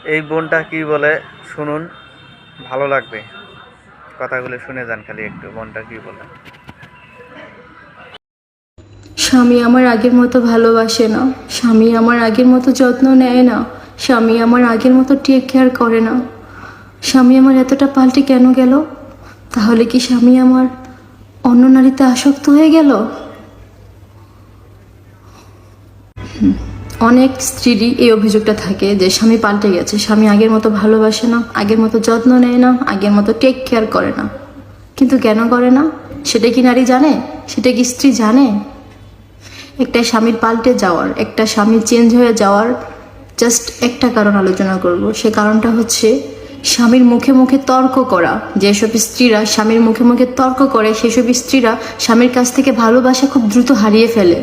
এই বোনটা কি বলে শুনুন, ভালো লাগবে। কথাগুলো শুনে যান খালি একটু, বোনটা কি বলে। স্বামী আমার আগের মতো ভালোবাসে না, স্বামী আমার আগের মতো যত্ন নেয় না, স্বামী আমার আগের মতো টেক কেয়ার করে না। স্বামী আমার এতটা পাল্টে কেন গেল? তাহলে কি স্বামী আমার অন্য নারীতে আসক্ত হয়ে গেল? অনেক স্ত্রীরই এই অভিযোগটা থাকে যে স্বামী পাল্টে গেছে, স্বামী আগের মতো ভালোবাসে না, আগের মতো যত্ন নেয় না, আগের মতো টেক কেয়ার করে না। কিন্তু কেন করে না সেটা কি নারী জানে? সেটা কি স্ত্রী জানে? একটা স্বামীর পাল্টে যাওয়ার, একটা স্বামী চেঞ্জ হয়ে যাওয়ার জাস্ট একটা কারণ আলোচনা করব। সে কারণটা হচ্ছে স্বামীর মুখে মুখে তর্ক করা। যেসব স্ত্রীরা স্বামীর মুখে মুখে তর্ক করে, সেসব স্ত্রীরা স্বামীর কাছ থেকে ভালোবাসা খুব দ্রুত হারিয়ে ফেলে।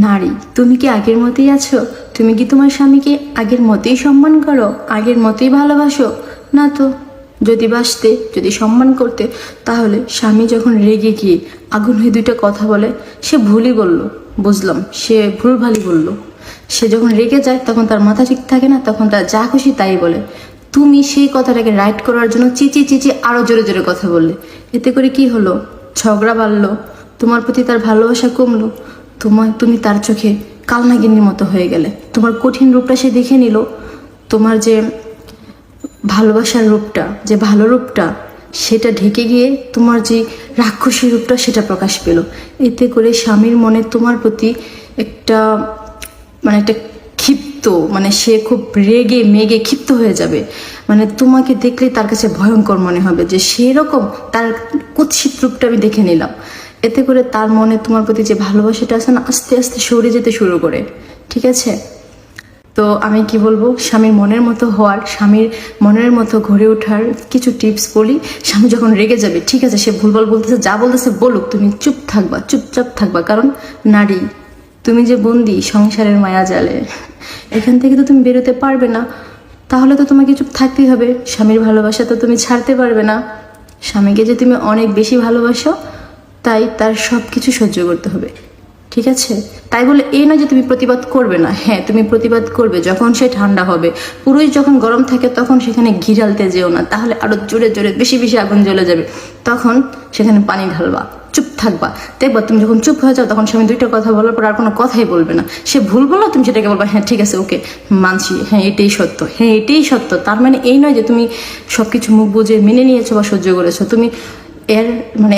নারী, তুমি কি আগের মতোই আছো? তুমি কি তোমার স্বামীকে আগের মতোই সম্মান করো, আগের মতোই ভালোবাসো? না তো। যদি বাসতে, যদি সম্মান করতে, তাহলে স্বামী যখন রেগে গিয়ে আগুন হয়ে দুইটা কথা বলে, সে ভুলই বলল, বুঝলাম সে ভুলভালই বলল। সে যখন রেগে যায় তখন তার মাথা ঠিক থাকে না, তখন তার যা খুশি তাই বলে। তুমি সেই কথাটাকে রাইট করার জন্য চিচি চিচি আরো জোরে জোরে কথা বললে। এতে করে কি হলো? ঝগড়া বাড়লো, তোমার প্রতি তার ভালোবাসা কমলো, তুমি তার চোখে কালনাগিন্নির মতো হয়ে গেলে। তোমার কঠিন রূপটা সে দেখে নিল, তোমার যে ভালোবাসার রূপটা, যে ভালো রূপটা, সেটা ঢেকে গিয়ে তোমার যে রাক্ষসী রূপটা সেটা প্রকাশ পেল। এতে করে স্বামীর মনে তোমার প্রতি একটা একটা ক্ষিপ্ত, সে খুব রেগে মেগে ক্ষিপ্ত হয়ে যাবে। তোমাকে দেখলে তার কাছে ভয়ঙ্কর মনে হবে যে সেরকম তার কুৎসিত রূপটা আমি দেখে নিলাম। এতে করে তার মনে তোমার প্রতি যে ভালোবাসাটা আছে না, আস্তে আস্তে সরে যেতে শুরু করে। ঠিক আছে? তো আমি কি বলবো, স্বামীর মনের মতো হওয়ার, স্বামীর মনের মতো গড়ে ওঠার কিছু টিপস বলি। স্বামী যখন রেগে যাবে, ঠিক আছে, সে ভুলভাল বলতেছে, যা বলতেছে বলুক, তুমি চুপ থাকবা, চুপচাপ থাকবা। কারণ নারী, তুমি যে বন্দি সংসারের মায়া জালে, এখান থেকে তো তুমি বেরোতে পারবে না। তাহলে তো তোমাকে চুপ থাকতেই হবে। স্বামীর ভালোবাসা তো তুমি ছাড়তে পারবে না। স্বামীকে যে তুমি অনেক বেশি ভালোবাসো, তাই তার সব কিছু সহ্য করতে হবে। ঠিক আছে? তাই বলে এই নয় যে তুমি প্রতিবাদ করবে না। হ্যাঁ, তুমি প্রতিবাদ করবে যখন সে ঠান্ডা হবে। পুরুষ যখন গরম থাকে তখন সেখানে ঘি ঢালতে যেও না, তাহলে আরো জোরে জোরে বেশি বেশি আগুন জ্বলে যাবে। তখন সেখানে পানি ঢালবা, চুপ থাকবা। দেখবা তুমি যখন চুপ হয়ে যাও, তখন স্বামী দুইটা কথা বলার পর আর কোনো কথাই বলবে না। সে ভুল বললো, তুমি সেটাকে বলবা হ্যাঁ ঠিক আছে, ওকে মানছি, হ্যাঁ এটাই সত্য, হ্যাঁ এটাই সত্য। তার মানে এই নয় যে তুমি সবকিছু মুখ বুঝে মেনে নিয়েছো বা সহ্য করেছো। তুমি এর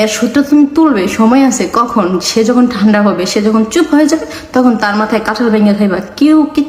এর সূত্র তুমি তুলবে, সময় আছে। কখন? সে যখন ঠান্ডা হবে, সে যখন চুপ হয়ে যাবে, তখন তার মাথায় কাঁঠাল ভেঙে খাইবা, কেউ কিচ্ছু